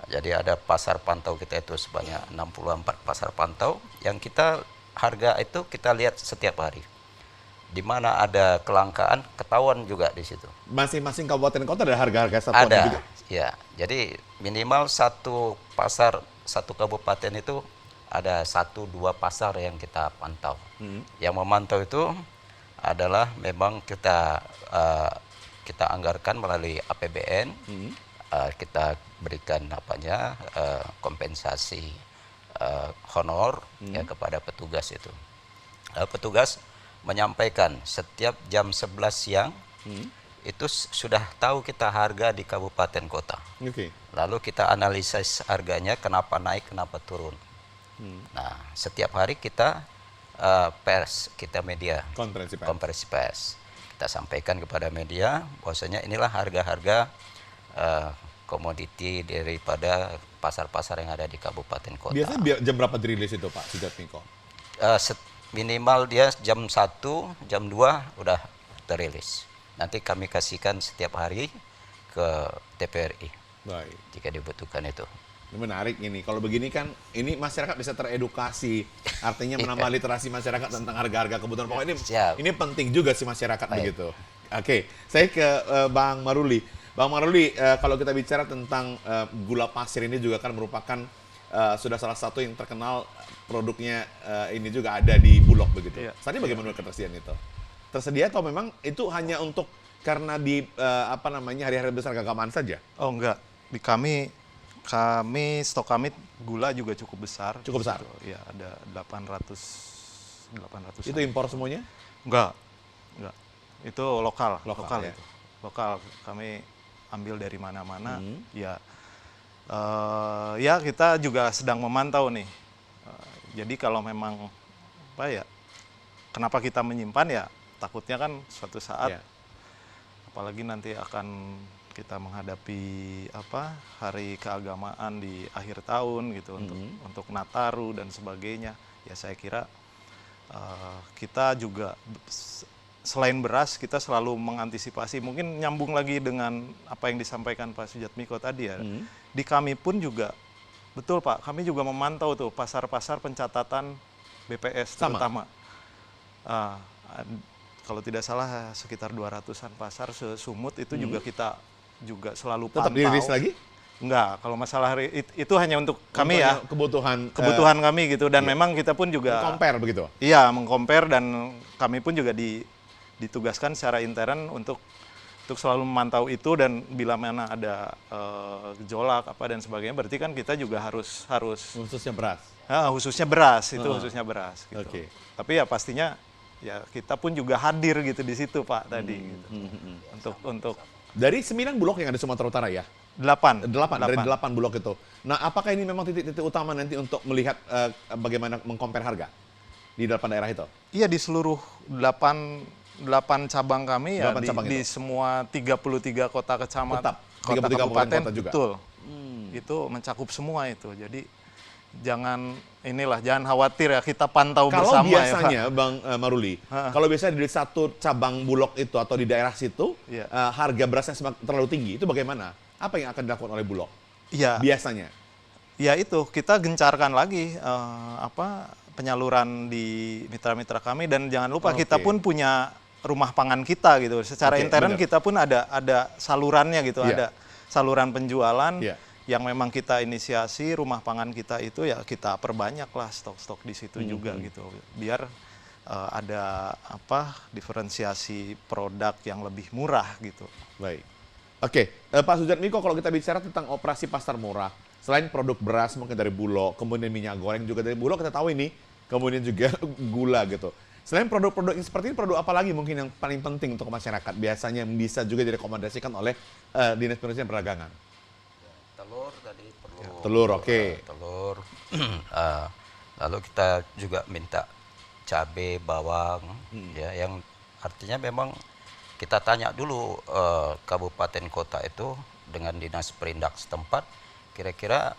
Jadi ada pasar pantau kita itu sebanyak 64 pasar pantau yang kita harga itu kita lihat setiap hari. Di mana ada kelangkaan ketahuan juga di situ. Masing-masing kabupaten kota ada harga-harga satuan juga. Ya. Jadi minimal satu pasar, satu kabupaten itu ada 1-2 pasar yang kita pantau. Yang memantau itu adalah memang kita anggarkan melalui APBN, kita berikan kompensasi honor ya kepada petugas itu. Petugas menyampaikan setiap jam 11 siang itu sudah tahu kita harga di kabupaten kota. Lalu kita analisis harganya, kenapa naik, kenapa turun. Nah, setiap hari kita kita media konferensi pers. Kita sampaikan kepada media bahwasanya inilah harga-harga komoditi daripada pasar-pasar yang ada di kabupaten kota. Biasanya jam berapa dirilis itu Pak Sudjatmiko? Minimal dia jam 1, jam 2 udah terilis. Nanti kami kasihkan setiap hari ke TPRI. Baik. Jika dibutuhkan itu. Menarik ini. Kalau begini kan, ini masyarakat bisa teredukasi. Artinya menambah literasi masyarakat tentang harga-harga kebutuhan pokok ini. Ini penting juga sih masyarakat begitu. Oke, saya ke Bang Maruli. Bang Maruli, kalau kita bicara tentang gula pasir ini juga kan merupakan sudah salah satu yang terkenal produknya ini juga ada di Bulog begitu. Tadi bagaimana ketersediaan itu? Tersedia atau memang itu hanya untuk karena di hari-hari besar keagamaan saja? Oh enggak, di kami stok kami gula juga cukup besar. Cukup besar? Iya, ada 800. Itu impor semuanya? Enggak. Itu lokal ya? itu. Lokal, kami ambil dari mana-mana. Ya kita juga sedang memantau nih. Jadi kalau memang kenapa kita menyimpan ya? Takutnya kan suatu saat, apalagi nanti akan kita menghadapi hari keagamaan di akhir tahun gitu, untuk Nataru dan sebagainya. Ya saya kira kita juga selain beras kita selalu mengantisipasi, mungkin nyambung lagi dengan apa yang disampaikan Pak Sujatmiko tadi ya. Di kami pun juga, betul Pak, kami juga memantau tuh pasar-pasar pencatatan BPS terutama. Kalau tidak salah sekitar 200-an pasar se-Sumut itu juga kita juga selalu pantau. Tetap dirilis lagi? Enggak, kalau masalah itu hanya untuk kami ya. Kebutuhan kami gitu, dan memang kita pun juga compare begitu? Iya, mengcompare, dan kami pun juga ditugaskan secara intern untuk selalu memantau itu, dan bila mana ada gejolak apa dan sebagainya, berarti kan kita juga harus khususnya beras. Khususnya beras itu khususnya beras gitu. Okay. Tapi ya pastinya ya kita pun juga hadir gitu di situ Pak tadi gitu. Untuk dari 9 bulog yang ada Sumatera Utara ya? 8. Dari 8 bulog itu. Nah, apakah ini memang titik-titik utama nanti untuk melihat bagaimana mengcompare harga di 8 daerah itu? Iya, di seluruh 8 cabang kami ya, di semua 33 kota kecamatan, kota kabupaten juga. Betul. Itu mencakup semua itu. Jadi jangan khawatir ya, kita pantau bersama ya. Kalau biasanya Bang Maruli, kalau biasanya di satu cabang bulog itu atau di daerah situ harga berasnya terlalu tinggi, itu bagaimana? Apa yang akan dilakukan oleh bulog? Iya. Biasanya. Ya itu, kita gencarkan lagi penyaluran di mitra-mitra kami, dan jangan lupa kita pun punya rumah pangan kita gitu. Secara intern kita pun ada salurannya gitu, ada saluran penjualan yang memang kita inisiasi. Rumah pangan kita itu ya kita perbanyak lah stok-stok di situ juga gitu, biar ada diferensiasi produk yang lebih murah gitu. Baik. Oke, Pak Sujatmiko, kalau kita bicara tentang operasi pasar murah, selain produk beras mungkin dari Bulog, kemudian minyak goreng juga dari Bulog, kita tahu ini, kemudian juga gula gitu. Selain produk-produk yang seperti ini, produk apa lagi mungkin yang paling penting untuk masyarakat? Biasanya yang bisa juga direkomendasikan oleh Dinas Perindustrian Perdagangan. Telur tadi perlu. Telur, oke. Telur. Lalu kita juga minta cabai, bawang, ya, yang artinya memang kita tanya dulu kabupaten kota itu dengan dinas perindak setempat, kira-kira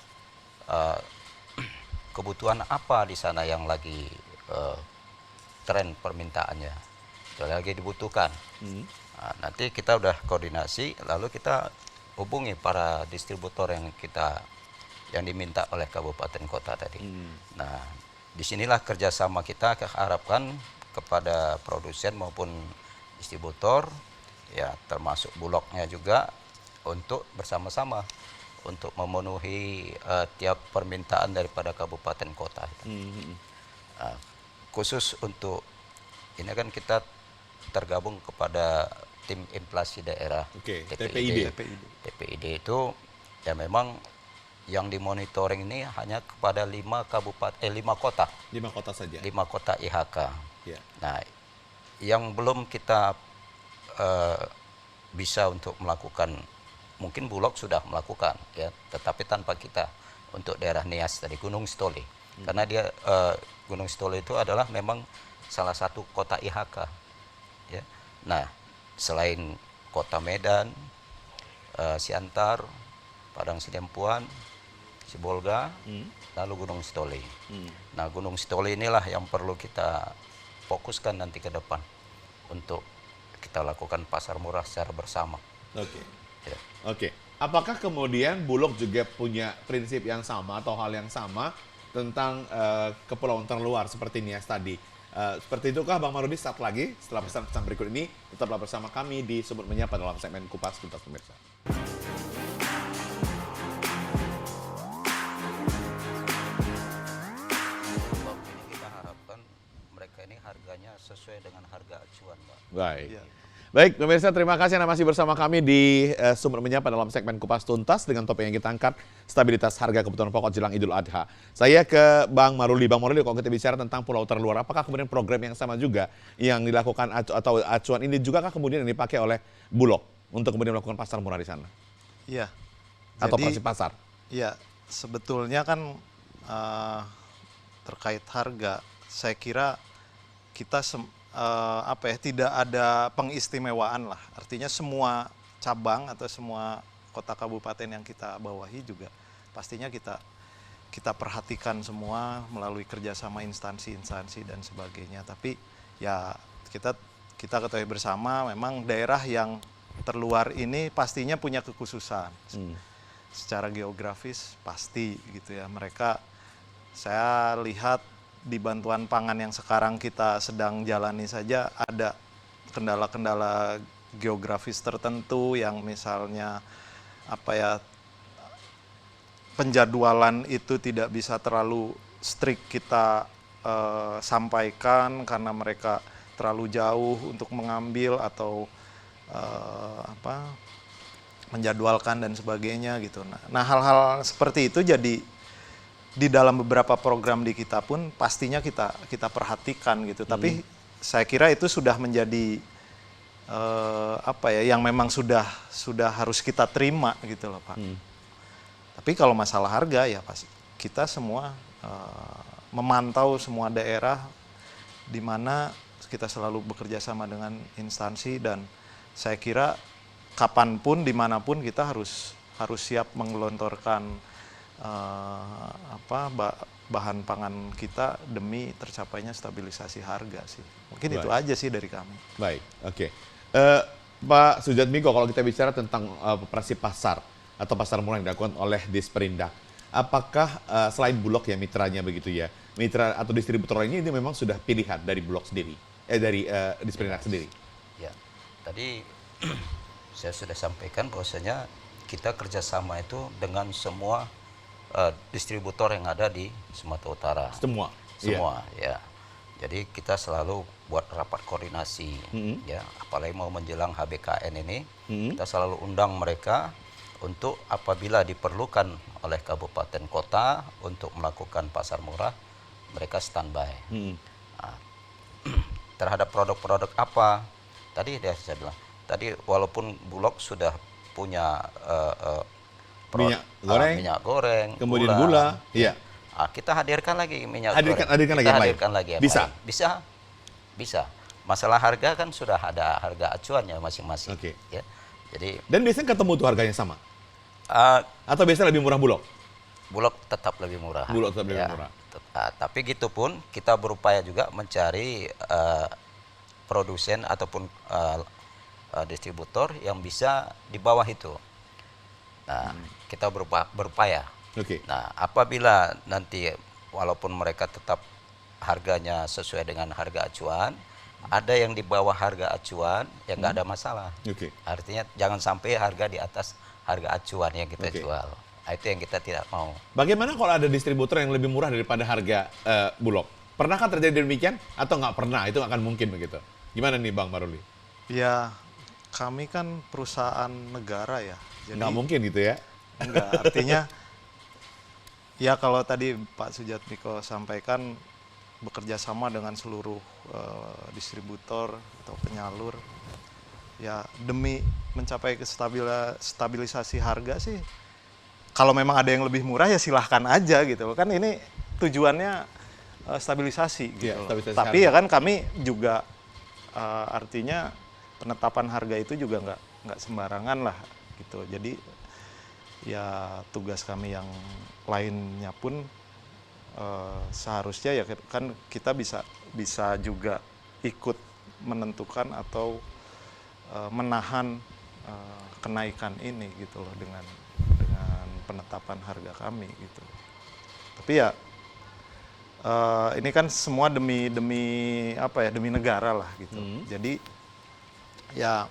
kebutuhan apa di sana yang lagi tren permintaannya, itu lagi dibutuhkan. Nah, nanti kita udah koordinasi, lalu kita hubungi para distributor yang diminta oleh kabupaten kota tadi. Nah, disinilah kerjasama kita harapkan kepada produsen maupun distributor, ya termasuk bulognya juga, untuk bersama-sama untuk memenuhi tiap permintaan daripada kabupaten kota. Khusus untuk ini kan kita tergabung kepada tim inflasi daerah, TPID itu ya memang yang dimonitoring ini hanya kepada 5 kota. 5 kota saja. 5 kota IHK. Nah, yang belum kita bisa untuk melakukan, mungkin Bulog sudah melakukan ya, tetapi tanpa kita, untuk daerah Nias tadi, Gunung Sitoli. Karena dia Gunung Sitoli itu adalah memang salah satu kota IHK ya. Nah, selain kota Medan, Siantar, Padang Sidempuan, Sibolga, lalu Gunung Sitoli. Nah, Gunung Sitoli inilah yang perlu kita fokuskan nanti ke depan untuk kita lakukan pasar murah secara bersama. Oke. Apakah kemudian Bulog juga punya prinsip yang sama atau hal yang sama tentang kepulauan terluar seperti Nias tadi? Seperti itukah Bang Maruli? Saat lagi setelah pesan-pesan berikut ini, tetaplah bersama kami di Sumut Menyapa dalam segmen Kupas Tuntas, pemirsa. Ini harganya sesuai dengan harga acuan, Pak. Baik. Baik, pemirsa, terima kasih Anda masih bersama kami di Sumut Menyapa dalam segmen Kupas Tuntas dengan topik yang kita angkat, stabilitas harga kebutuhan pokok jelang Idul Adha. Saya ke Bang Maruli. Bang Maruli, kalau kita bicara tentang pulau terluar, apakah kemudian program yang sama juga yang dilakukan atau acuan ini juga kemudian yang dipakai oleh Bulog untuk kemudian melakukan pasar murah di sana? Iya. Atau operasi pasar? Iya, sebetulnya kan terkait harga, saya kira kita tidak ada pengistimewaan lah. Artinya semua cabang atau semua kota kabupaten yang kita bawahi juga pastinya kita perhatikan semua melalui kerjasama instansi-instansi dan sebagainya. Tapi ya kita kita ketahui bersama memang daerah yang terluar ini pastinya punya kekhususan. Secara geografis pasti gitu ya. Mereka, saya lihat di bantuan pangan yang sekarang kita sedang jalani saja ada kendala-kendala geografis tertentu yang misalnya penjadwalan itu tidak bisa terlalu strict kita sampaikan karena mereka terlalu jauh untuk mengambil atau menjadwalkan dan sebagainya gitu. Nah, hal-hal seperti itu jadi di dalam beberapa program di kita pun pastinya kita perhatikan gitu. Tapi saya kira itu sudah menjadi yang memang sudah harus kita terima gitu loh, Pak. Tapi kalau masalah harga ya pasti kita semua memantau semua daerah di mana kita selalu bekerja sama dengan instansi, dan saya kira kapanpun dimanapun kita harus siap menggelontorkan bahan pangan kita demi tercapainya stabilisasi harga sih. Mungkin itu aja sih dari kami. Baik, oke. Pak Sujatmiko, kalau kita bicara tentang operasi pasar atau pasar murah yang dilakukan oleh Disperindak, apakah selain Bulog ya mitranya begitu ya, mitra atau distributor ini memang sudah pilihan dari Bulog sendiri, dari Disperindak sendiri? Ya, tadi saya sudah sampaikan bahwasanya kita kerjasama itu dengan semua distributor yang ada di Sumatera Utara. Semua? Semua, ya. Jadi kita selalu buat rapat koordinasi, ya. Apalagi mau menjelang HBKN ini, kita selalu undang mereka untuk apabila diperlukan oleh kabupaten kota untuk melakukan pasar murah, mereka standby. Nah, terhadap produk-produk apa? Tadi saya bilang, tadi walaupun Bulog sudah punya minyak goreng, kemudian gula, iya. Kita hadirkan lagi minyak goreng. Hadirkan lagi. Bisa? Bisa. Masalah harga kan sudah ada harga acuannya masing-masing. Oke. Ya. Jadi. Dan biasanya ketemu tuh harganya sama? Atau biasanya lebih murah Bulog? Bulog tetap lebih murah. Bulog tetap lebih murah. Tapi gitu pun kita berupaya juga mencari produsen ataupun distributor yang bisa di bawah itu. Nah, kita berupaya. Nah, apabila nanti walaupun mereka tetap harganya sesuai dengan harga acuan, ada yang di bawah harga acuan, ya nggak ada masalah. Artinya jangan sampai harga di atas harga acuan yang kita jual. Nah, itu yang kita tidak mau. Bagaimana kalau ada distributor yang lebih murah daripada harga Bulog? Pernahkah terjadi demikian atau nggak pernah? Itu akan mungkin begitu. Gimana nih Bang Maruli? Ya, kami kan perusahaan negara ya. Jadi nggak mungkin gitu ya? Enggak, artinya ya kalau tadi Pak Sujatmiko sampaikan bekerja sama dengan seluruh distributor atau penyalur, ya demi mencapai stabilisasi harga sih. Kalau memang ada yang lebih murah ya silahkan aja gitu. Kan ini tujuannya stabilisasi gitu. Ya, tapi harga. Ya kan kami juga artinya penetapan harga itu juga nggak sembarangan lah gitu. Jadi ya tugas kami yang lainnya pun seharusnya ya kan kita bisa juga ikut menentukan atau menahan kenaikan ini gitu loh dengan penetapan harga kami gitu. Tapi ya ini kan semua demi negara lah gitu. Jadi ya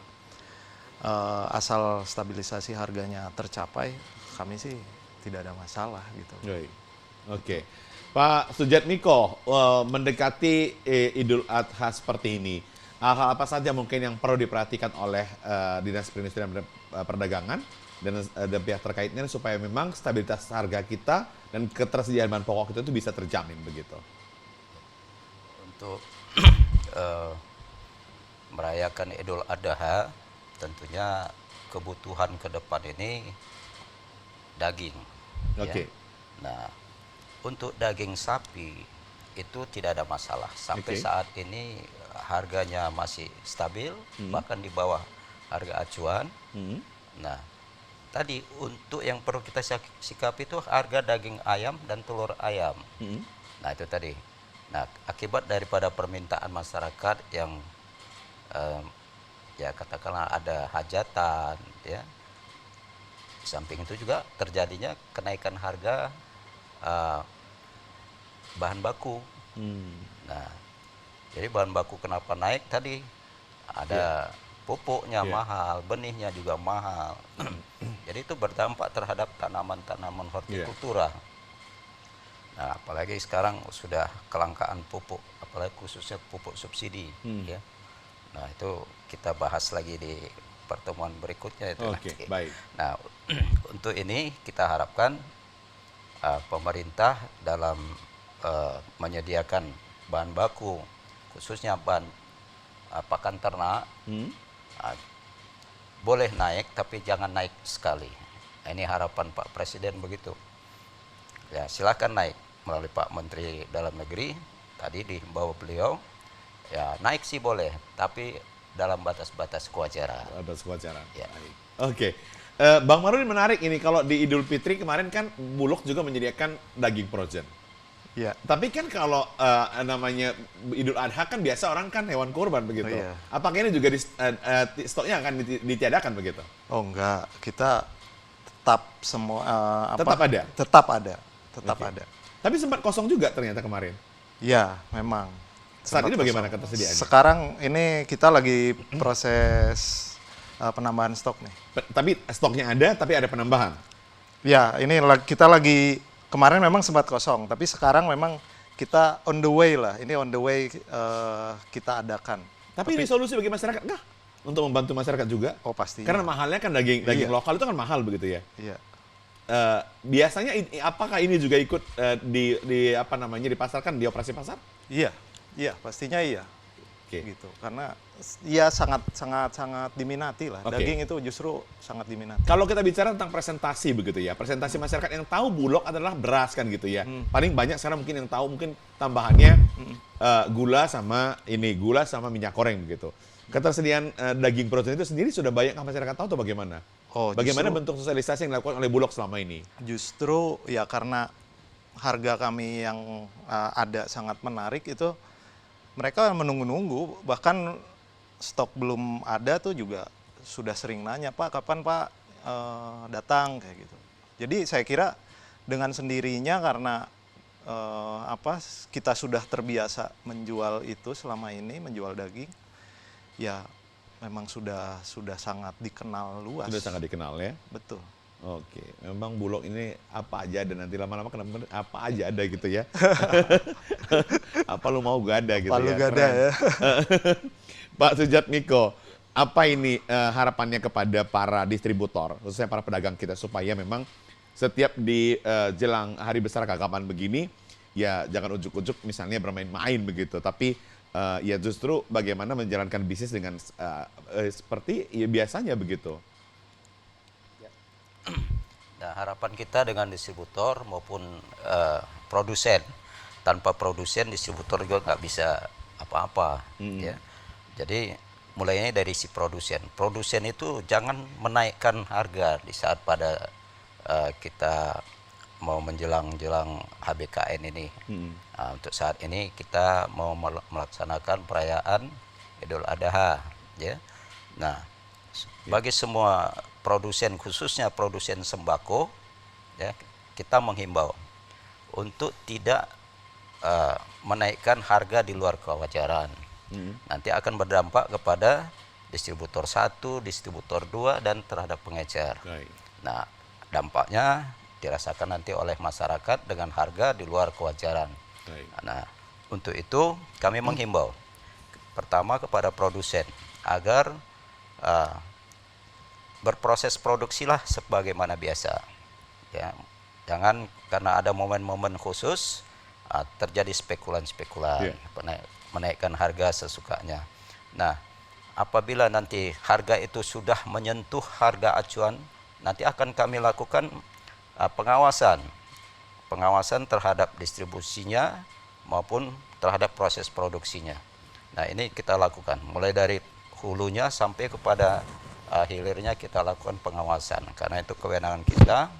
asal stabilisasi harganya tercapai, kami sih tidak ada masalah gitu. Oke. Pak Sujatmiko, mendekati Idul Adha seperti ini, hal-hal apa saja mungkin yang perlu diperhatikan oleh Dinas Perindustrian dan Perdagangan dan pihak terkaitnya supaya memang stabilitas harga kita dan ketersediaan bahan pokok kita itu bisa terjamin begitu? Untuk merayakan Idul Adha, tentunya kebutuhan ke depan ini daging. Ya. Nah, untuk daging sapi itu tidak ada masalah. Sampai saat ini harganya masih stabil, bahkan di bawah harga acuan. Nah, tadi untuk yang perlu kita sikapi itu harga daging ayam dan telur ayam. Nah, itu tadi. Nah, akibat daripada permintaan masyarakat yang ya katakanlah ada hajatan, ya. Di samping itu juga terjadinya kenaikan harga bahan baku. Nah, jadi bahan baku kenapa naik tadi? Ada pupuknya mahal, benihnya juga mahal. Jadi itu berdampak terhadap tanaman-tanaman hortikultura. Nah, apalagi sekarang sudah kelangkaan pupuk, apalagi khususnya pupuk subsidi, ya. Nah, itu kita bahas lagi di pertemuan berikutnya itu nanti. Baik. Nah, untuk ini kita harapkan pemerintah dalam menyediakan bahan baku, khususnya bahan pakan ternak, boleh naik tapi jangan naik sekali. Ini harapan Pak Presiden begitu. Ya, silakan naik melalui Pak Menteri Dalam Negeri. Tadi dihimbau beliau, ya naik sih boleh, tapi dalam batas-batas kewajaran. Batas kewajaran. Ya. Oke. Bang Marudin, menarik ini, kalau di Idul Fitri kemarin kan Bulog juga menyediakan daging frozen. Iya. Tapi kan kalau namanya Idul Adha kan biasa orang kan hewan kurban begitu. Iya. Apakah ini juga stoknya akan ditiadakan begitu? Oh enggak, kita tetap semua Tetap ada? Tetap ada. Tetap Oke. ada. Tapi sempat kosong juga ternyata kemarin. Iya, memang. Saat Sempat ini bagaimana kosong. ketersediaannya? Sekarang ini kita lagi proses penambahan stok nih. Tapi stoknya ada, tapi ada penambahan. Ya, ini kita lagi, kemarin memang sempat kosong, tapi sekarang memang kita on the way lah. Ini on the way kita adakan. Tapi ini solusi bagi masyarakat nggak? Untuk membantu masyarakat juga? Oh pasti. Karena mahalnya kan daging Iya. lokal itu kan mahal begitu ya. Iya. Biasanya apakah ini juga ikut di apa namanya dipasarkan di operasi pasar? Iya, iya, pastinya iya. Oke. Gitu. Karena ya sangat diminati lah. Oke. Daging itu justru sangat diminati. Kalau kita bicara tentang presentasi begitu ya, presentasi masyarakat yang tahu Bulog adalah beras kan gitu ya. Paling banyak sekarang mungkin yang tahu mungkin tambahannya gula sama minyak goreng begitu. Ketersediaan daging protein itu sendiri sudah banyak masyarakat tahu atau bagaimana? Oh, Bagaimana bentuk sosialisasi yang dilakukan oleh Bulog selama ini? Justru ya karena harga kami yang ada sangat menarik itu, mereka menunggu-nunggu, bahkan stok belum ada tuh juga sudah sering nanya, Pak kapan Pak datang kayak gitu. Jadi saya kira dengan sendirinya karena kita sudah terbiasa menjual itu selama ini, menjual daging, ya memang sudah sangat dikenal luas. Sudah sangat dikenal ya? Betul. Oke, memang Bulog ini apa aja ada, nanti lama-lama kenapa apa aja ada gitu ya. Apa lu mau gak ada gitu Palu ya. gak ada ya. Pak Sujatmiko, apa ini harapannya kepada para distributor, khususnya para pedagang kita, supaya memang setiap di jelang hari besar Kakaapan begini, ya jangan ujuk-ujuk misalnya bermain-main begitu, tapi ya justru bagaimana menjalankan bisnis dengan seperti ya biasanya begitu. Nah, harapan kita dengan distributor maupun produsen, tanpa produsen distributor juga nggak bisa apa-apa, ya. Jadi mulainya dari si produsen. Produsen itu jangan menaikkan harga di saat pada kita mau menjelang HBKN ini. Nah, untuk saat ini kita mau melaksanakan perayaan Idul Adha, ya. Nah, bagi semua produsen, khususnya produsen sembako, ya, kita menghimbau untuk tidak menaikkan harga di luar kewajaran. Nanti akan berdampak kepada distributor 1, distributor 2, dan terhadap pengecer. Nah, dampaknya dirasakan nanti oleh masyarakat dengan harga di luar kewajaran. Nah, untuk itu kami menghimbau pertama kepada produsen agar berproses produksilah sebagaimana biasa, ya. Jangan karena ada momen-momen khusus terjadi spekulan-spekulan, menaikkan harga sesukanya. Nah, apabila nanti harga itu sudah menyentuh harga acuan, nanti akan kami lakukan pengawasan terhadap distribusinya maupun terhadap proses produksinya. Nah, ini kita lakukan mulai dari hulunya sampai kepada hilirnya, kita lakukan pengawasan, karena itu kewenangan kita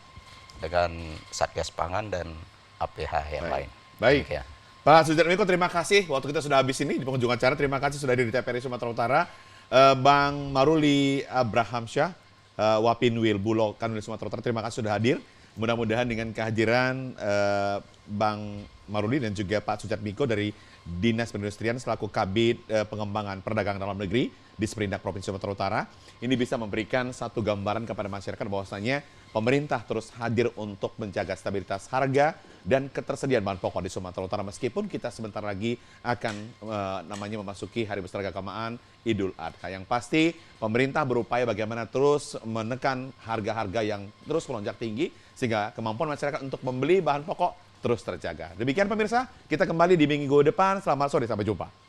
dengan Satgas Pangan dan APH yang lain. Baik. Ya. Pak Sujatmiko, terima kasih. Waktu kita sudah habis ini di penghujung acara. Terima kasih sudah hadir di TVRI Sumatera Utara. Bang Maruli Abrahamsyah, Wapinwil Bulog Kanwil Sumatera Utara, terima kasih sudah hadir. Mudah-mudahan dengan kehadiran Bang Maruli dan juga Pak Sujatmiko dari Dinas Perindustrian selaku Kabid Pengembangan Perdagangan Dalam Negeri di Sperindak Provinsi Sumatera Utara, ini bisa memberikan satu gambaran kepada masyarakat bahwasanya pemerintah terus hadir untuk menjaga stabilitas harga dan ketersediaan bahan pokok di Sumatera Utara, meskipun kita sebentar lagi akan memasuki Hari Besar Keagamaan Idul Adha. Yang pasti pemerintah berupaya bagaimana terus menekan harga-harga yang terus melonjak tinggi sehingga kemampuan masyarakat untuk membeli bahan pokok terus terjaga. Demikian pemirsa, kita kembali di minggu depan. Selamat sore, sampai jumpa.